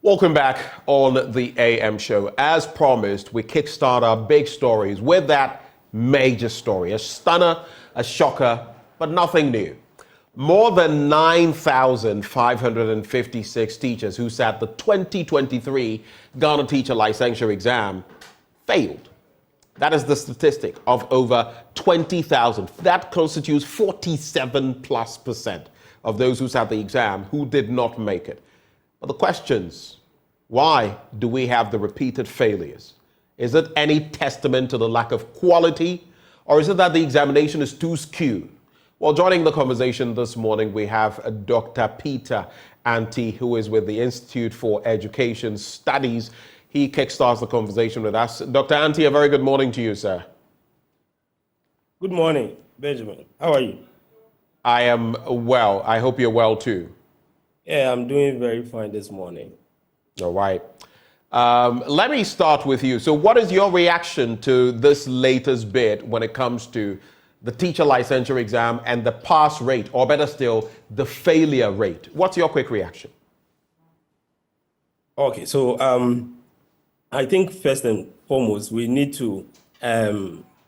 Welcome back on the AM show. As promised, we kickstart our big stories with that major story. A stunner, a shocker, but nothing new. More than 9,556 teachers who sat the 2023 Ghana Teacher Licensure Exam failed. That is the statistic of over 20,000. That constitutes 47+% of those who sat the exam who did not make it. But the questions, why do we have the repeated failures? Is it any testament to the lack of quality, or is it that the examination is too skewed? Well, joining the conversation this morning, we have Dr. Peter Anti, who is with the Institute for Education Studies. He kickstarts the conversation with us. Dr. Anti, a very good morning to you, sir. Good morning, Benjamin. How are you? I am well. I hope you're well too. Yeah, I'm doing very fine this morning. All right. Let me start with you. So what is your reaction to this latest bit when it comes to the teacher licensure exam and the pass rate, or better still, the failure rate? What's your quick reaction? Okay, so I think first and foremost, we need to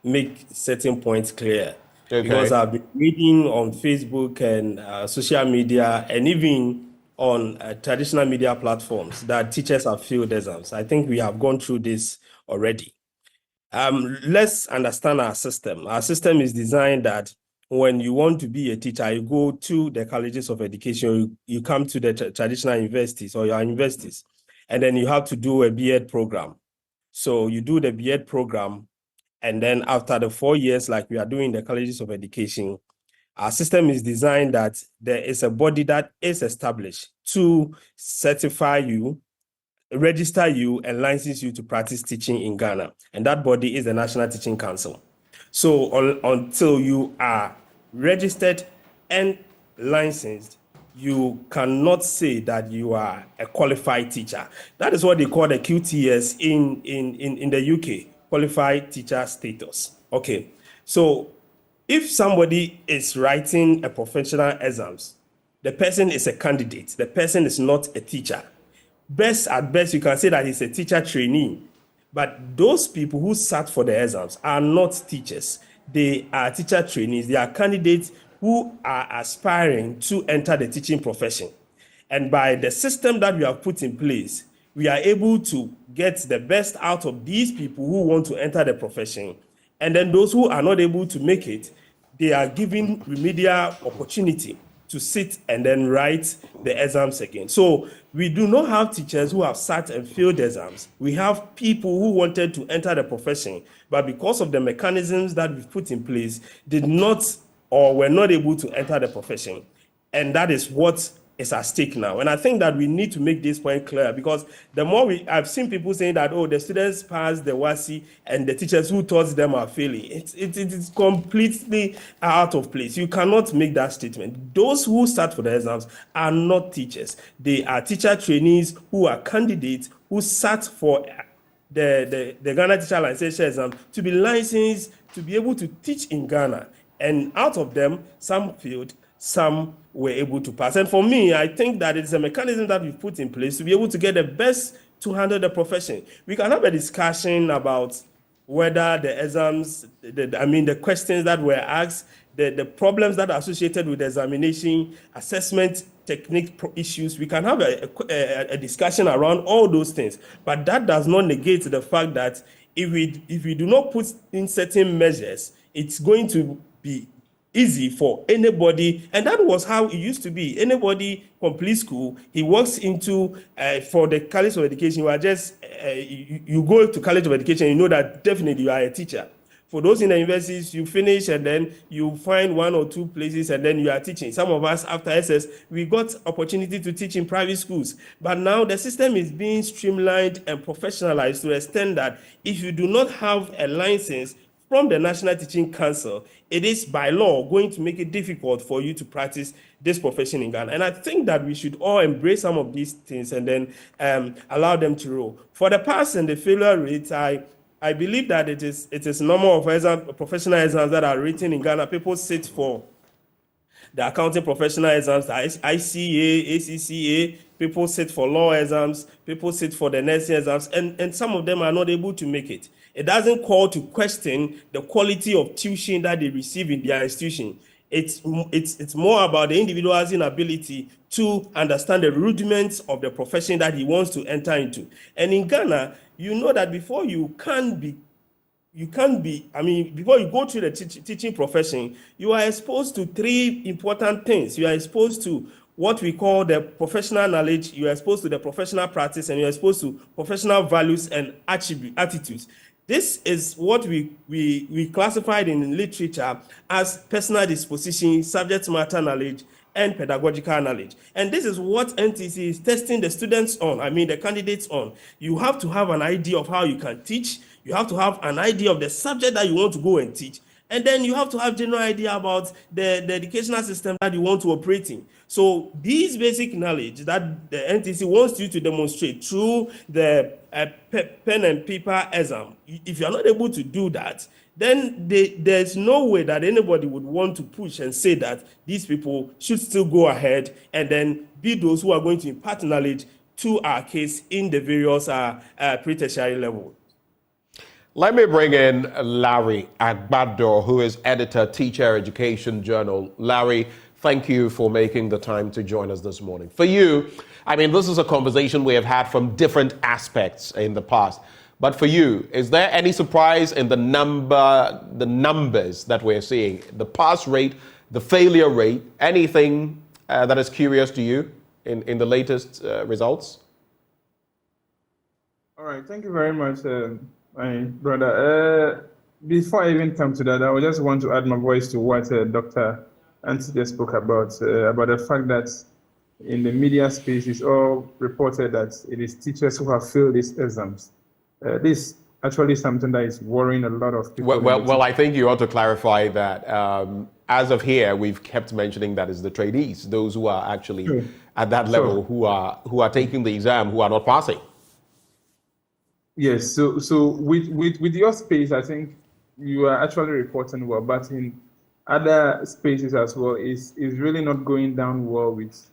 make certain points clear. Okay. Because I've been reading on Facebook and social media and even on traditional media platforms that teachers have failed exams. I think we have gone through this already. Let's understand our system. Our system is designed that when you want to be a teacher, you go to the colleges of education, you come to the traditional universities or your universities, and then you have to do a B.Ed program. So you do the B.Ed program, and then after the 4 years, like we are doing in the colleges of education, our system is designed that there is a body that is established to certify you, register you, and license you to practice teaching in Ghana. And that body is the National Teaching Council. So until you are registered and licensed, you cannot say that you are a qualified teacher. That is what they call the QTS in the UK, qualified teacher status. Okay, so if somebody is writing a professional exams, the person is a candidate. The person is not a teacher. At best, you can say that he's a teacher trainee. But those people who sat for the exams are not teachers. They are teacher trainees. They are candidates who are aspiring to enter the teaching profession. And by the system that we have put in place, we are able to get the best out of these people who want to enter the profession. And then those who are not able to make it, they are given remedial opportunity to sit and then write the exams again. So we do not have teachers who have sat and failed exams. We have people who wanted to enter the profession, but because of the mechanisms that we've put in place, did not or were not able to enter the profession. And that is what is at stake now. And I think that we need to make this point clear, because the more I've seen people saying that, oh, the students passed the WASI and the teachers who taught them are failing. It is completely out of place. You cannot make that statement. Those who sat for the exams are not teachers. They are teacher trainees who are candidates who sat for the Ghana Teacher Licensure Exam to be licensed to be able to teach in Ghana. And out of them, some failed, some were able to pass. And for me, I think that it's a mechanism that we've put in place to be able to get the best to handle the profession. We can have a discussion about whether the exams, the questions that were asked, the problems that are associated with the examination, assessment technique issues. We can have a discussion around all those things. But that does not negate the fact that if we do not put in certain measures, it's going to be easy for anybody, and that was how it used to be. Anybody complete school, he walks into for the college of education. You are just you go to college of education, you know that definitely you are a teacher. For those in the universities, you finish and then you find one or two places and then you are teaching. Some of us after SS, we got opportunity to teach in private schools, but now the system is being streamlined and professionalized to the extent that if you do not have a license from the National Teaching Council, it is by law going to make it difficult for you to practice this profession in Ghana. And I think that we should all embrace some of these things and then allow them to roll. For the pass and the failure rate, I believe that it is normal of professional exams that are written in Ghana. People sit for the accounting professional exams, the ICA, ACCA, people sit for law exams, people sit for the nursing exams, and some of them are not able to make it. It doesn't call to question the quality of tuition that they receive in their institution. It's more about the individual's inability to understand the rudiments of the profession that he wants to enter into. And in Ghana, you know that before you can be, before you go through the teaching profession, you are exposed to three important things. You are exposed to what we call the professional knowledge, you are exposed to the professional practice, and you are exposed to professional values and attitudes. This is what we classified in literature as personal disposition, subject matter knowledge, and pedagogical knowledge. And this is what NTC is testing the students on, the candidates on. You have to have an idea of how you can teach. You have to have an idea of the subject that you want to go and teach. And then you have to have general idea about the educational system that you want to operate in. So these basic knowledge that the NTC wants you to demonstrate through the pen and paper exam, if you are not able to do that, then there's no way that anybody would want to push and say that these people should still go ahead and then be those who are going to impart knowledge to our case in the various pre-tertiary level. Let me bring in Larry Agbado, who is editor, Teacher Education Journal. Larry, thank you for making the time to join us this morning. For you, this is a conversation we have had from different aspects in the past. But for you, is there any surprise in the numbers that we're seeing? The pass rate, the failure rate, anything that is curious to you in the latest results? All right, thank you very much, my brother. Before I even come to that, I would just want to add my voice to what Dr. Anti just spoke about the fact that in the media space, it's all reported that it is teachers who have failed these exams. This actually something that is worrying a lot of people. Well, I think you ought to clarify that as of here, we've kept mentioning that it's the trainees, those who are actually at that level, who are taking the exam, who are not passing. Yes. So with your space, I think you are actually reporting well, but in other spaces as well, is really not going down well with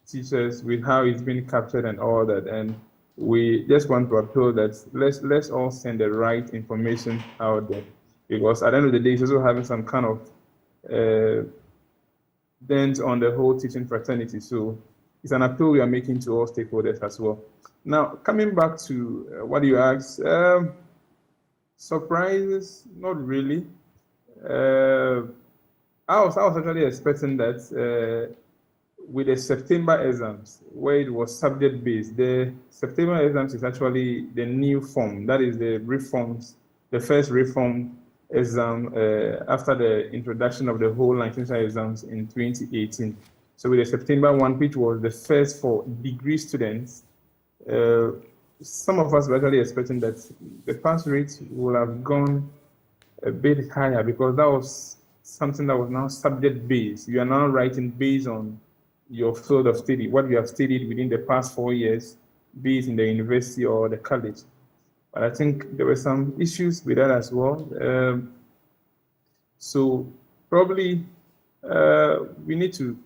teachers, with how it's been captured and all that. And we just want to appeal that let's all send the right information out there, because at the end of the day, it's also having some kind of dent on the whole teaching fraternity. So it's an appeal we are making to all stakeholders as well. Now, coming back to what you asked, surprises, not really. I was actually expecting that with the September exams, where it was subject-based, the September exams is actually the new form. That is the first reform exam after the introduction of the whole licensure exams in 2018. So with the September one, which was the first for degree students, some of us were actually expecting that the pass rate would have gone a bit higher, because that was something that was now subject-based. You are now writing based on your field of study, what you have studied within the past 4 years, be it in the university or the college. But I think there were some issues with that as well. So probably we need to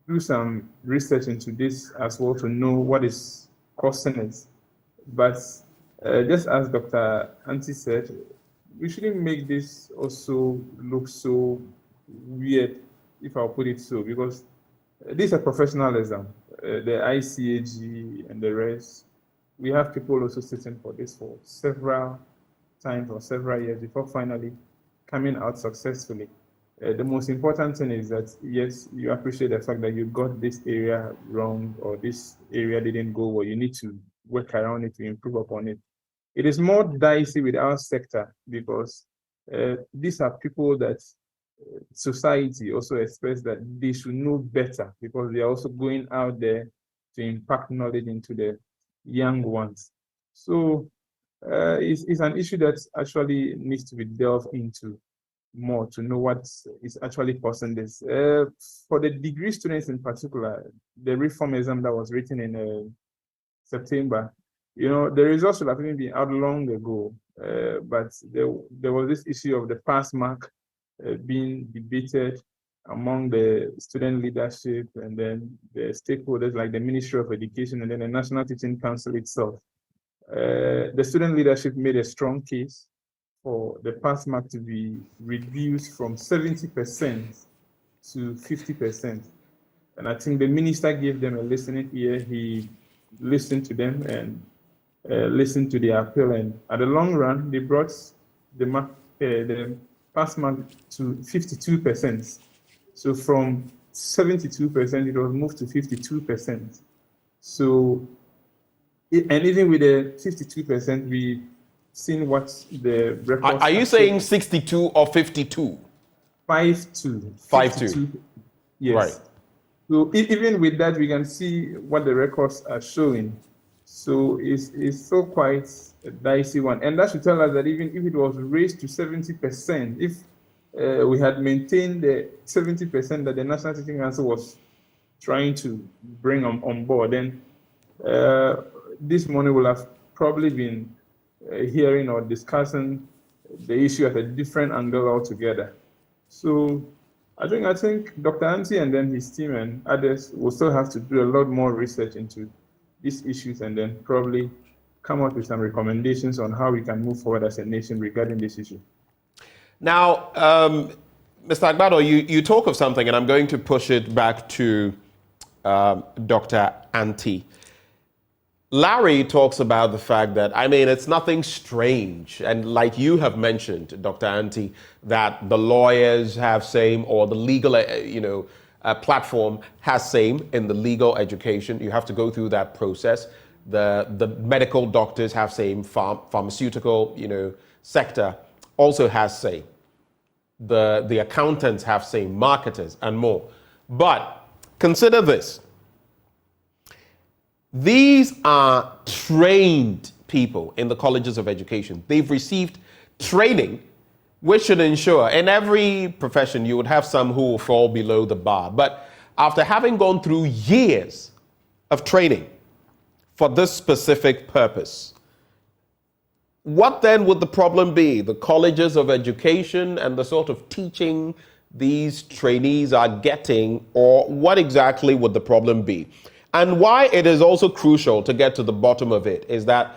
do some research into this as well to know what is causing it. But just as Dr. Anti said, we shouldn't make this also look so weird, if I'll put it so, because this is a professional exam. The ICAG and the rest, we have people also sitting for this for several times or several years before finally coming out successfully. The most important thing is that, yes, you appreciate the fact that you got this area wrong or this area didn't go well. You need to work around it to improve upon it. It is more dicey with our sector because these are people that society also expects that they should know better, because they are also going out there to impact knowledge into the young ones. So it's an issue that actually needs to be delved into more to know what is actually causing this. For the degree students in particular, the reform exam that was written in September, the results should have even been out long ago, but there was this issue of the pass mark being debated, among the student leadership and then the stakeholders like the Ministry of Education and then the National Teaching Council itself. The student leadership made a strong case for the pass mark to be reduced from 70% to 50%. And I think the minister gave them a listening ear. He listened to them and listened to their appeal. And at the long run, they brought the pass mark to 52%. So from 72%, it was moved to 52%. So, and even with the 52%, we've seen what the records are you saying 62 or 52? 52. 52. Yes. Right. So even with that, we can see what the records are showing. So it's so quite a dicey one. And that should tell us that even if it was raised to 70%, if we had maintained the 70% that the National Teaching Council was trying to bring on board, then this money will have probably been hearing or discussing the issue at a different angle altogether. So I think Dr. Anti and then his team and others will still have to do a lot more research into these issues and then probably come up with some recommendations on how we can move forward as a nation regarding this issue. Now, Mr. Agbado, you talk of something, and I'm going to push it back to Dr. Anti. Larry talks about the fact that, it's nothing strange. And like you have mentioned, Dr. Anti, that the lawyers have same, or the legal, platform has same in the legal education. You have to go through that process. The medical doctors have same, pharmaceutical, sector also has same. The accountants have same, marketers and more. But consider this. These are trained people in the colleges of education. They've received training, which should ensure in every profession you would have some who will fall below the bar. But after having gone through years of training for this specific purpose, what then would the problem be? The colleges of education and the sort of teaching these trainees are getting, or what exactly would the problem be? And why it is also crucial to get to the bottom of it is that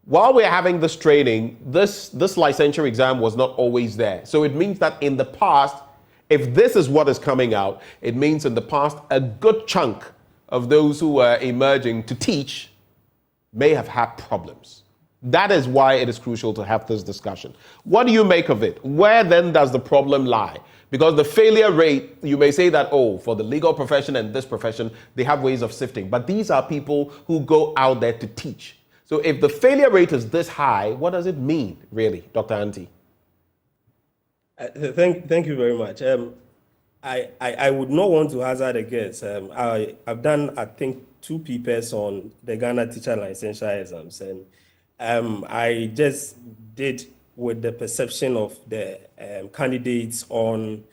while we're having this training, this licensure exam was not always there. So it means that in the past, if this is what is coming out, it means in the past a good chunk of those who were emerging to teach may have had problems. That is why it is crucial to have this discussion. What do you make of it? Where then does the problem lie? Because the failure rate, you may say that, for the legal profession and this profession, they have ways of sifting. But these are people who go out there to teach. So if the failure rate is this high, what does it mean, really, Dr. Anti? Thank you very much. I would not want to hazard a guess. I've done, I think, 2 papers on the Ghana Teacher Licensure exams. And I just did with the perception of the candidates in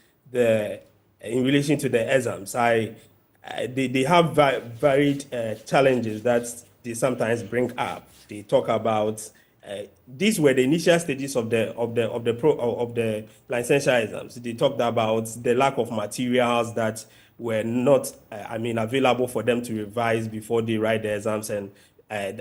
relation to the exams. They have varied challenges that they sometimes bring up. They talk about these were the initial stages of the licensure exams. They talked about the lack of materials that were not available for them to revise before they write the exams, and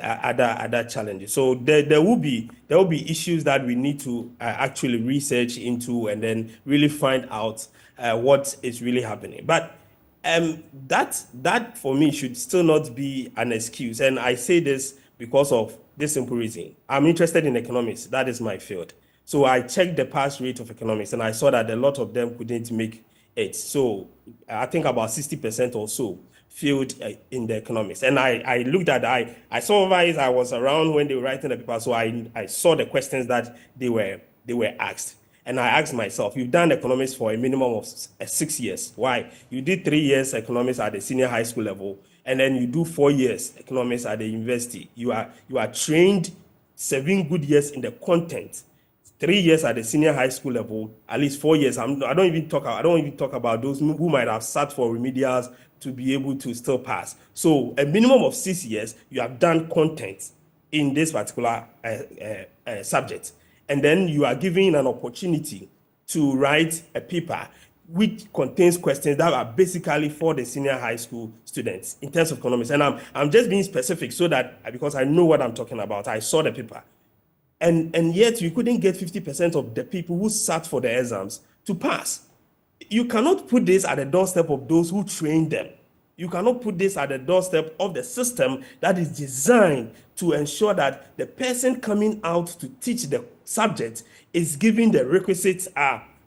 other challenges. So there will be issues that we need to actually research into and then really find out what is really happening. But that for me should still not be an excuse. And I say this because of this simple reason. I'm interested in economics. That is my field. So I checked the pass rate of economics and I saw that a lot of them couldn't make it. So I think about 60% or so failed in the economics. And I looked at, I saw guys, I was around when they were writing the paper, so I saw the questions that they were asked. And I asked myself, you've done economics for a minimum of 6 years. Why? You did 3 years economics at the senior high school level, and then you do 4 years economics at the university. You are trained 7 good years in the content. 3 years at the senior high school level, at least 4 years. I don't even talk about those who might have sat for remedials to be able to still pass. So a minimum of 6 years, you have done content in this particular subject. And then you are given an opportunity to write a paper which contains questions that are basically for the senior high school students in terms of economics. And I'm just being specific so that, because I know what I'm talking about. I saw the paper. And yet you couldn't get 50% of the people who sat for the exams to pass. You cannot put this at the doorstep of those who trained them. You cannot put this at the doorstep of the system that is designed to ensure that the person coming out to teach the subject is given the requisite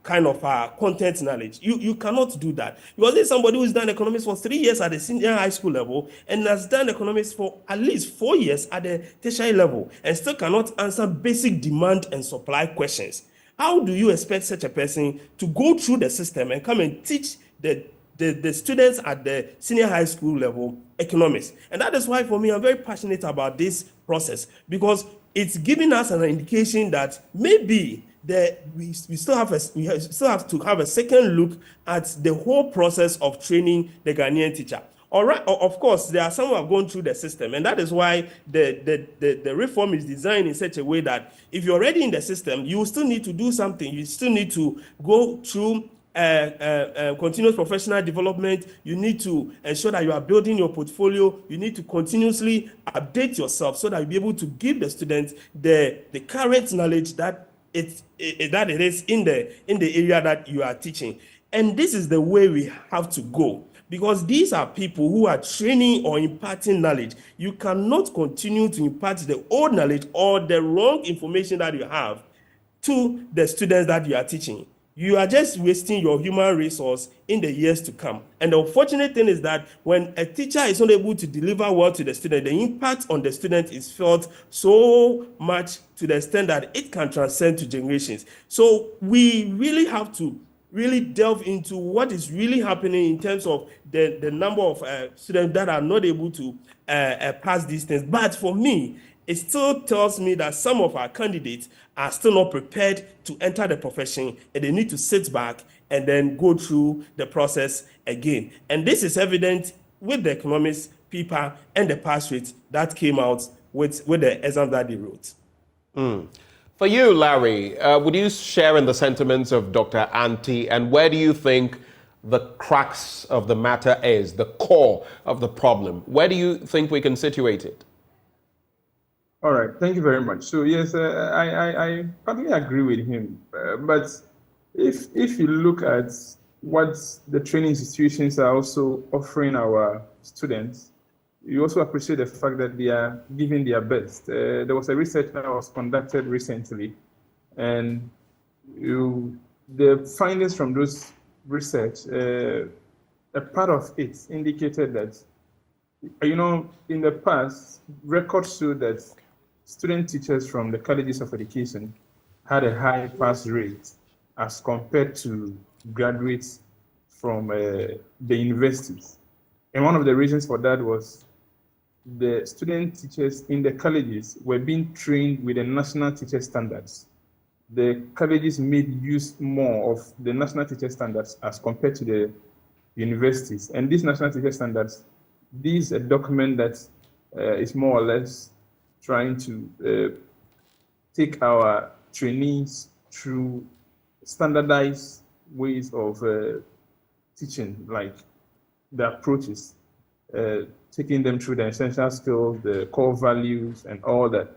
kind of content knowledge. You cannot do that. Because there's somebody who's done economics for 3 years at the senior high school level and has done economics for at least 4 years at the tertiary level and still cannot answer basic demand and supply questions. How do you expect such a person to go through the system and come and teach the students at the senior high school level economics? And that is why, for me, I'm very passionate about this process, because it's giving us an indication that maybe we still have to have a second look at the whole process of training the Ghanaian teacher. All right, of course, there are some who have gone through the system, and that is why the reform is designed in such a way that if you're already in the system, you still need to do something. You still need to go through continuous professional development. You need to ensure that you are building your portfolio. You need to continuously update yourself so that you'll be able to give the students the current knowledge that it is in the area that you are teaching. And this is the way we have to go, because these are people who are training or imparting knowledge. You cannot continue to impart the old knowledge or the wrong information that you have to the students that you are teaching. You are just wasting your human resource in the years to come. And the unfortunate thing is that when a teacher is not able to deliver well to the student, the impact on the student is felt so much to the extent that it can transcend to generations. So we really have to really delve into what is really happening in terms of the number of students that are not able to pass these things. But for me, it still tells me that some of our candidates are still not prepared to enter the profession, and they need to sit back and then go through the process again. And this is evident with the economics paper and the pass rate that came out with the exam that they wrote. For you, Larry, would you share in the sentiments of Dr. Anti, and where do you think the crux of the matter is, the core of the problem? Where do you think we can situate it? All right, thank you very much. So yes, I partly agree with him. But if you look at what the training institutions are also offering our students, you also appreciate the fact that they are giving their best. There was a research that was conducted recently, and the findings from those research, a part of it indicated that, in the past, records show that student teachers from the colleges of education had a high pass rate as compared to graduates from the universities. And one of the reasons for that was the student teachers in the colleges were being trained with the national teacher standards. The colleges made use more of the national teacher standards as compared to the universities. And these national teacher standards, this is a document that is more or less trying to take our trainees through standardized ways of teaching, like the approaches, taking them through the essential skills, the core values, and all that.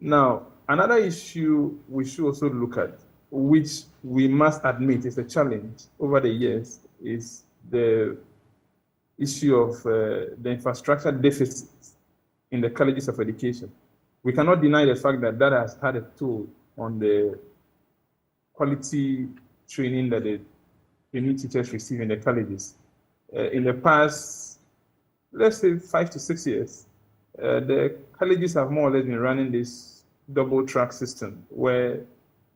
Now, another issue we should also look at, which we must admit is a challenge over the years, is the issue of the infrastructure deficit in the colleges of education. We cannot deny the fact that that has had a toll on the quality training that the new teachers receive in the colleges. In the past, let's say 5 to 6 years, the colleges have more or less been running this double track system where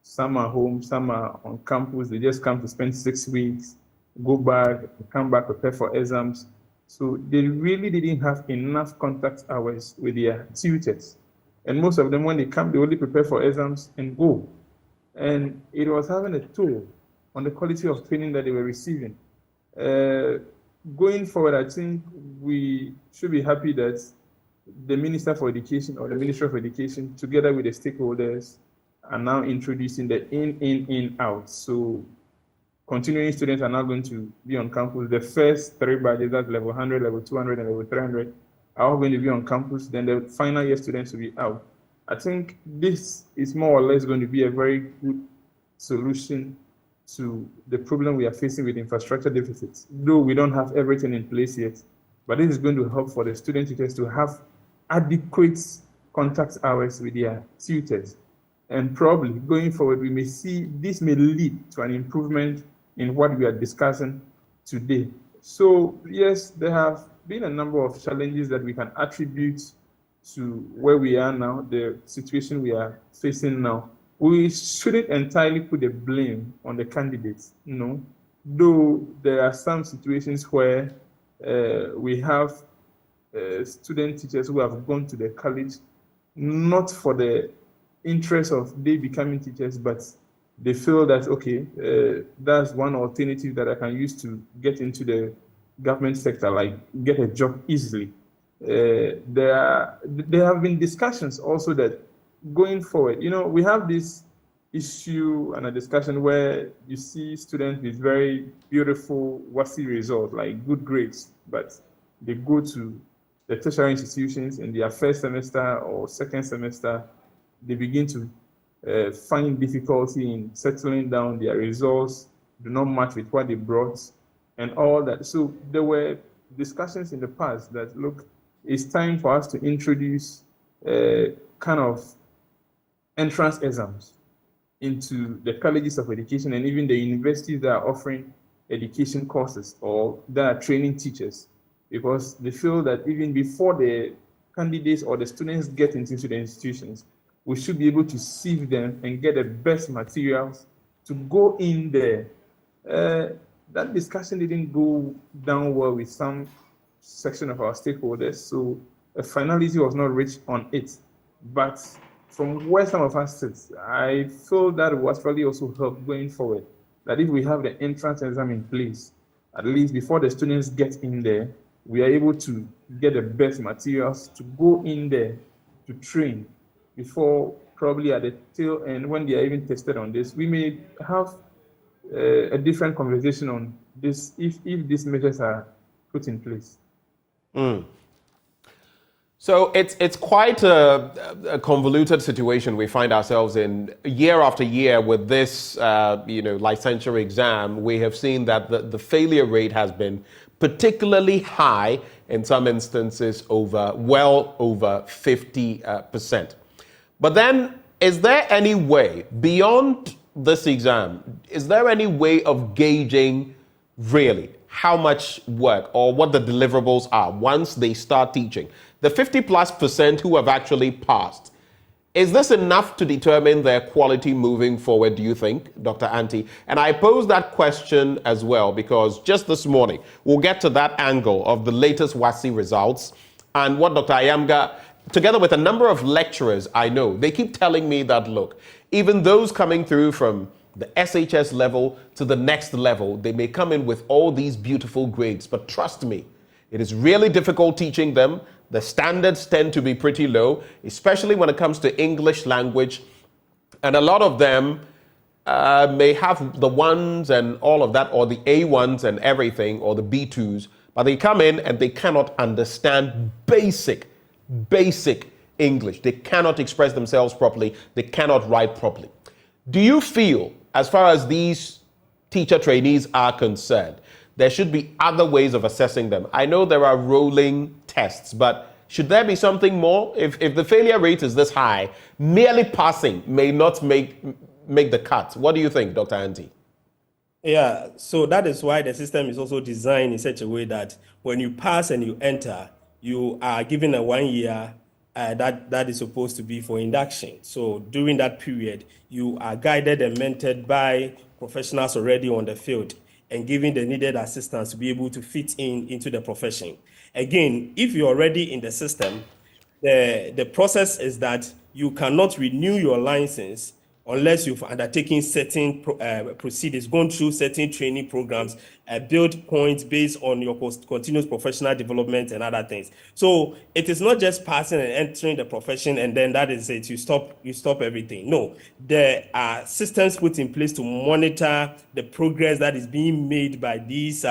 some are home, some are on campus. They just come to spend 6 weeks, go back, come back, prepare for exams. So they really didn't have enough contact hours with their tutors. And most of them, when they come, they only prepare for exams and go. And it was having a toll on the quality of training that they were receiving. Going forward, I think we should be happy that the Minister for Education or the Ministry of Education, together with the stakeholders, are now introducing the in, out. So continuing students are now going to be on campus. The first 3 batches, that's level 100, level 200, and level 300, are all going to be on campus. Then the final year students will be out. I think this is more or less going to be a very good solution to the problem we are facing with infrastructure deficits. Though we don't have everything in place yet, but this is going to help for the student teachers to have adequate contact hours with their tutors. And probably going forward, we may see this may lead to an improvement in what we are discussing today. So yes, there have been a number of challenges that we can attribute to where we are now, the situation we are facing now. We shouldn't entirely put the blame on the candidates, though there are some situations where we have student teachers who have gone to the college not for the interest of they becoming teachers, but they feel that, okay, that's one alternative that I can use to get into the government sector, like get a job easily. There have been discussions also that going forward, we have this issue and a discussion where you see students with very beautiful WASI results, like good grades, but they go to the tertiary institutions in their first semester or second semester, they begin to find difficulty in settling down. Their results do not match with what they brought and all that. So there were discussions in the past that, look, it's time for us to introduce kind of entrance exams into the colleges of education and even the universities that are offering education courses or that are training teachers, because they feel that even before the candidates or the students get into the institutions, we should be able to sieve them and get the best materials to go in there. That discussion didn't go down well with some section of our stakeholders, so a finality was not reached on it. But from where some of us sit, I feel that will actually also help going forward. That if we have the entrance exam in place, at least before the students get in there, we are able to get the best materials to go in there to train before probably at the tail end, when they are even tested on this, we may have a different conversation on this if these measures are put in place. So it's quite a convoluted situation we find ourselves in year after year with this licensure exam. We have seen that the failure rate has been particularly high in some instances, well over 50%. But then, is there any way beyond this exam? Is there any way of gauging really how much work or what the deliverables are once they start teaching? The 50+% who have actually passed, is this enough to determine their quality moving forward, do you think, Dr. Anti? And I pose that question as well because just this morning, we'll get to that angle of the latest WASI results and what Dr. Ayamga, together with a number of lecturers I know, they keep telling me that, look, even those coming through from the SHS level to the next level, they may come in with all these beautiful grades, but trust me, it is really difficult teaching them. The standards tend to be pretty low, especially when it comes to English language. And a lot of them may have the ones and all of that, or the A1s and everything, or the B2s, but they come in and they cannot understand basic English. They cannot express themselves properly. They cannot write properly. Do you feel, as far as these teacher trainees are concerned, there should be other ways of assessing them? I know there are rolling tests, but should there be something more? If the failure rate is this high, merely passing may not make the cut. What do you think, Dr. Anti? Yeah, so that is why the system is also designed in such a way that when you pass and you enter, you are given a 1 year that is supposed to be for induction. So during that period, you are guided and mentored by professionals already on the field and given the needed assistance to be able to fit into the profession. Again, if you're already in the system, the process is that you cannot renew your license unless you've undertaken certain proceedings, gone through certain training programs, build points based on your continuous professional development and other things. So it is not just passing and entering the profession and then that is it. You stop everything. No, there are systems put in place to monitor the progress that is being made by these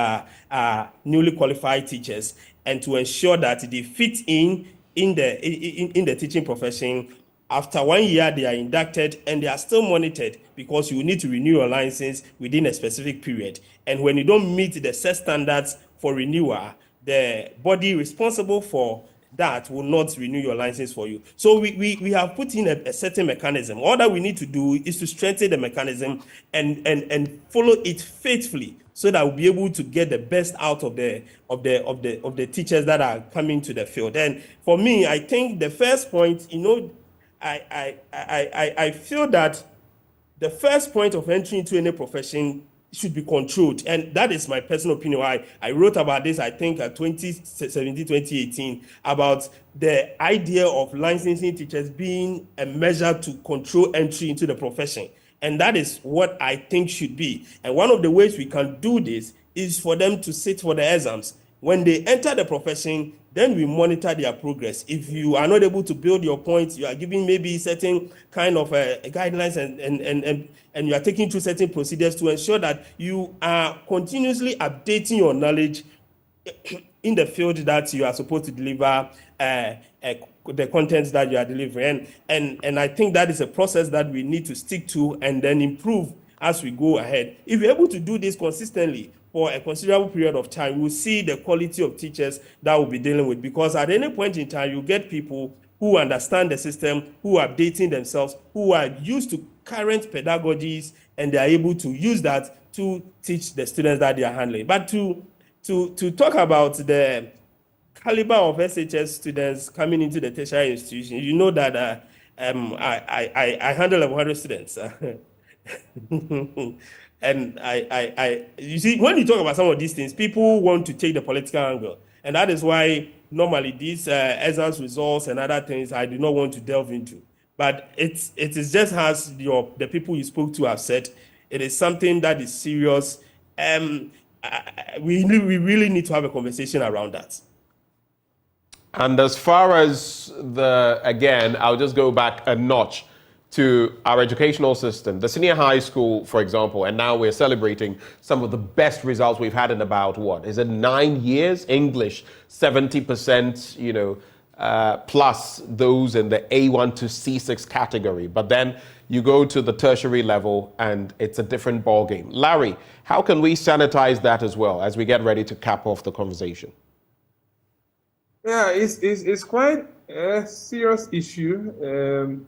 newly qualified teachers and to ensure that they fit in the teaching profession. After 1 year, they are inducted and they are still monitored because you need to renew your license within a specific period. And when you don't meet the set standards for renewal, the body responsible for that will not renew your license for you. So we have put in a certain mechanism. All that we need to do is to strengthen the mechanism and follow it faithfully so that we'll be able to get the best out of the teachers that are coming to the field. And for me, I think the first point, I feel that the first point of entry into any profession should be controlled. And that is my personal opinion. I wrote about this, I think, 2017, 2018, about the idea of licensing teachers being a measure to control entry into the profession. And that is what I think should be. And one of the ways we can do this is for them to sit for the exams. When they enter the profession, then we monitor their progress. If you are not able to build your points, you are giving maybe certain kind of guidelines and you are taking through certain procedures to ensure that you are continuously updating your knowledge in the field that you are supposed to deliver the contents that you are delivering. And I think that is a process that we need to stick to and then improve as we go ahead. If you're able to do this consistently for a considerable period of time, we'll see the quality of teachers that we'll be dealing with, because at any point in time, you get people who understand the system, who are updating themselves, who are used to current pedagogies, and they are able to use that to teach the students that they are handling. But to talk about the caliber of SHS students coming into the tertiary institution, you know that I handle 100 students. And you see, when you talk about some of these things, people want to take the political angle. And that is why normally these exams results and other things I do not want to delve into. But it is just as the people you spoke to have said, it is something that is serious. We really need to have a conversation around that. And as far as again, I'll just go back a notch to our educational system. The senior high school, for example, and now we're celebrating some of the best results we've had in about, 9 years? English, 70%, plus those in the A1 to C6 category. But then you go to the tertiary level and it's a different ballgame. Larry, how can we sanitize that as well as we get ready to cap off the conversation? Yeah, it's quite a serious issue.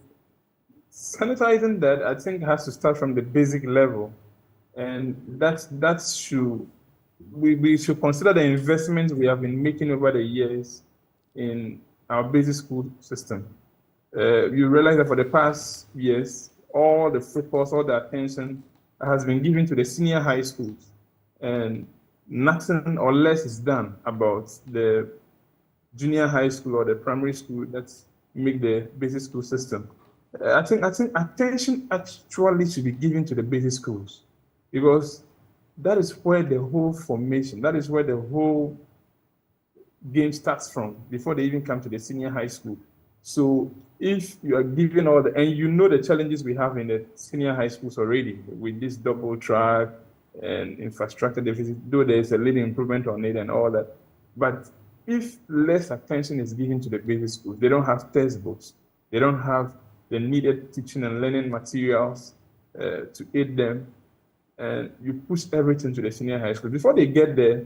Sanitizing that, I think, has to start from the basic level, and we should consider the investments we have been making over the years in our basic school system. You realize that for the past years, all the focus, all the attention has been given to the senior high schools, and nothing or less is done about the junior high school or the primary school that make the basic school system. I think attention actually should be given to the basic schools, because that is where the whole formation, that is where the whole game starts from before they even come to the senior high school. So if you are given all and you know the challenges we have in the senior high schools already with this double track and infrastructure deficit, though there is a little improvement on it and all that, but if less attention is given to the basic schools, they don't have textbooks, they don't have the needed teaching and learning materials to aid them, and you push everything to the senior high school. Before they get there,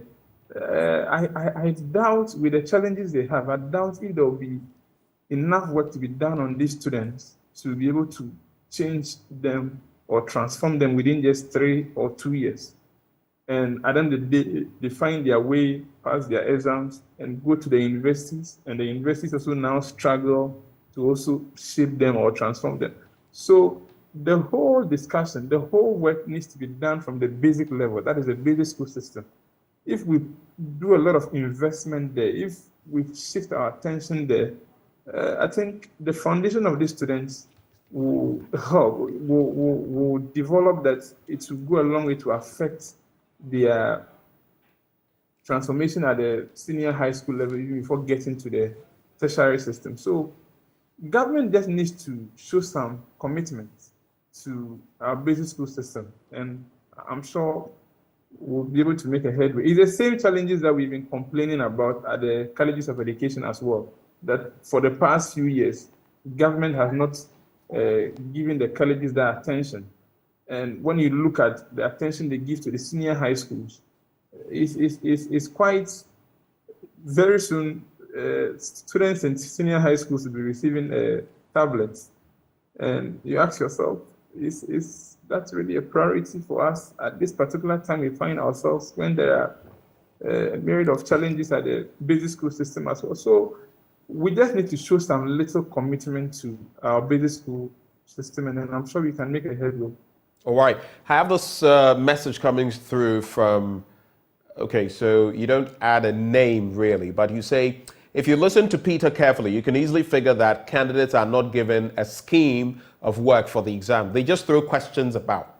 I doubt, with the challenges they have, I doubt if there will be enough work to be done on these students to be able to change them or transform them within just 3 or 2 years. And at the end of the day, they find their way past their exams and go to the universities, and the universities also now struggle to also shape them or transform them. So the whole discussion, the whole work needs to be done from the basic level. That is the basic school system. If we do a lot of investment there, if we shift our attention there, I think the foundation of these students will develop that it will go a long way to affect their transformation at the senior high school level even before getting to the tertiary system. So government just needs to show some commitment to our basic school system, and I'm sure we'll be able to make a headway. It's the same challenges that we've been complaining about at the colleges of education as well, that for the past few years, government has not given the colleges that attention. And when you look at the attention they give to the senior high schools, it's quite very soon students in senior high schools will be receiving tablets. And you ask yourself, is that really a priority for us at this particular time we find ourselves when there are a myriad of challenges at the basic school system as well? So we just need to show some little commitment to our basic school system, and then I'm sure we can make a headway. All right. I have this message coming through from, okay, so you don't add a name really, but you say, if you listen to Peter carefully, you can easily figure that candidates are not given a scheme of work for the exam. They just throw questions about.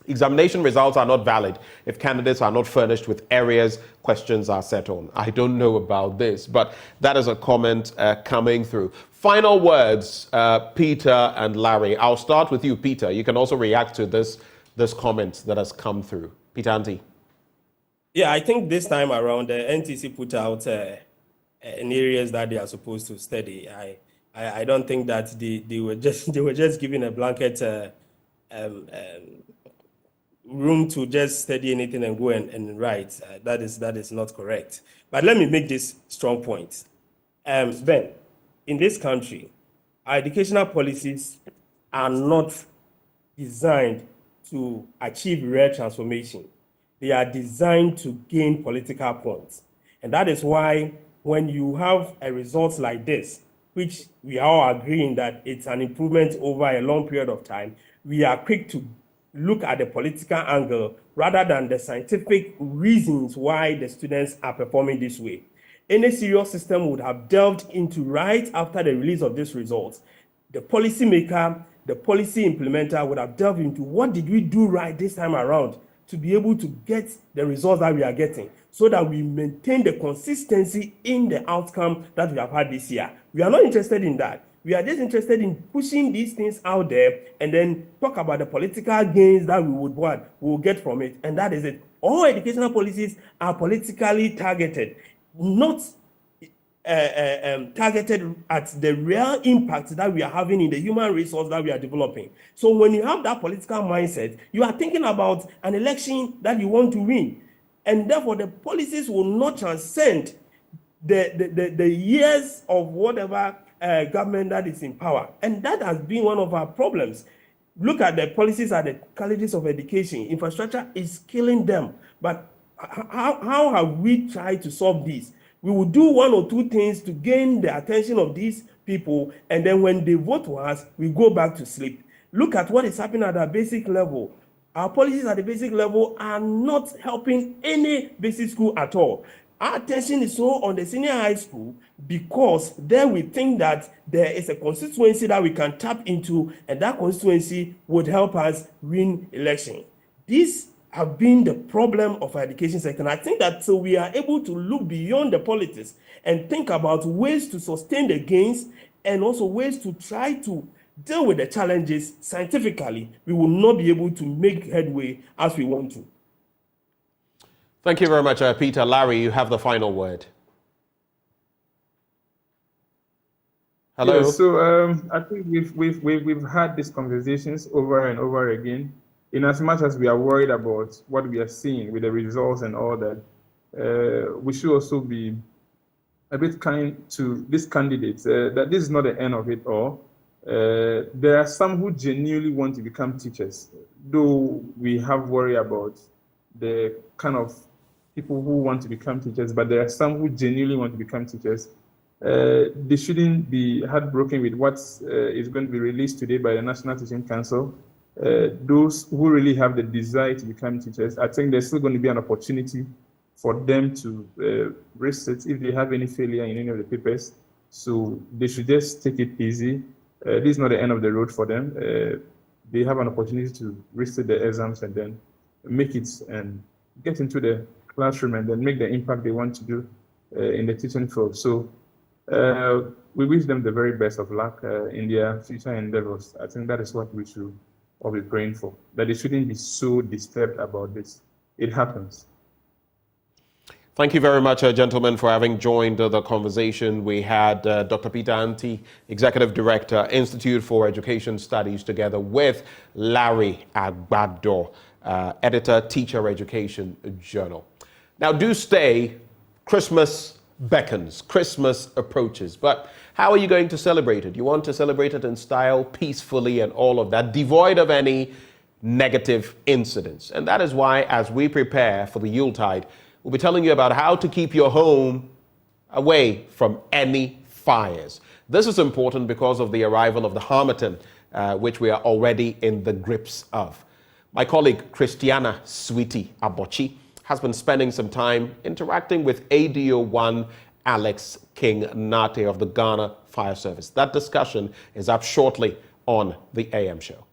Examination results are not valid if candidates are not furnished with areas questions are set on. I don't know about this, but that is a comment coming through. Final words, Peter and Larry. I'll start with you, Peter. You can also react to this comment that has come through. Peter Anti. Yeah, I think this time around, the NTC put out in areas that they are supposed to study. I don't think that they were just given a blanket room to just study anything and go and write. That is not correct. But let me make this strong point. Ben, in this country, our educational policies are not designed to achieve real transformation. They are designed to gain political points. And that is why when you have a result like this, which we are all agreeing that it's an improvement over a long period of time, we are quick to look at the political angle rather than the scientific reasons why the students are performing this way. Any serious system would have delved into right after the release of this result. The policymaker, the policy implementer would have delved into what did we do right this time around to be able to get the results that we are getting so that we maintain the consistency in the outcome that we have had this year. We are not interested in that. We are just interested in pushing these things out there and then talk about the political gains that we will get from it. And that is it. All educational policies are politically targeted, not targeted at the real impact that we are having in the human resource that we are developing. So when you have that political mindset, you are thinking about an election that you want to win. And therefore, the policies will not transcend the years of whatever government that is in power. And that has been one of our problems. Look at the policies at the colleges of education. Infrastructure is killing them. But how have we tried to solve this? We will do one or two things to gain the attention of these people, and then when they vote for us, we go back to sleep. Look at what is happening at our basic level. Our policies at the basic level are not helping any basic school at all. Our attention is so on the senior high school because there we think that there is a constituency that we can tap into, and that constituency would help us win election. These have been the problem of our education sector. And I think that so we are able to look beyond the politics and think about ways to sustain the gains and also ways to try to deal with the challenges scientifically. We will not be able to make headway as we want to. Thank you very much, Peter. Larry, you have the final word. Hello. Yeah, so I think we've had these conversations over and over again. In as much as we are worried about what we are seeing with the results and all that, we should also be a bit kind to these candidates, that this is not the end of it all. There are some who genuinely want to become teachers, though we have worry about the kind of people who want to become teachers, but there are some who genuinely want to become teachers. They shouldn't be heartbroken with what is going to be released today by the National Teaching Council. Those who really have the desire to become teachers, I think there's still going to be an opportunity for them to risk it if they have any failure in any of the papers. So they should just take it easy. this is not the end of the road for them. They have an opportunity to resit the exams and then make it and get into the classroom and then make the impact they want to do in the teaching field. So we wish them the very best of luck in their future endeavors. I think that is what we should all be praying for, that they shouldn't be so disturbed about this. It happens. Thank you very much, gentlemen, for having joined the conversation. We had Dr. Peter Anti, Executive Director, Institute for Education Studies, together with Larry Agbado, Editor, Teacher Education Journal. Now, do stay. Christmas beckons, Christmas approaches, but how are you going to celebrate it? You want to celebrate it in style, peacefully, and all of that, devoid of any negative incidents. And that is why, as we prepare for the Yuletide, we'll be telling you about how to keep your home away from any fires. This is important because of the arrival of the Harmattan, which we are already in the grips of. My colleague Christiana Sweetie Abochi has been spending some time interacting with ADO1 Alex King Nate of the Ghana Fire Service. That discussion is up shortly on the AM show.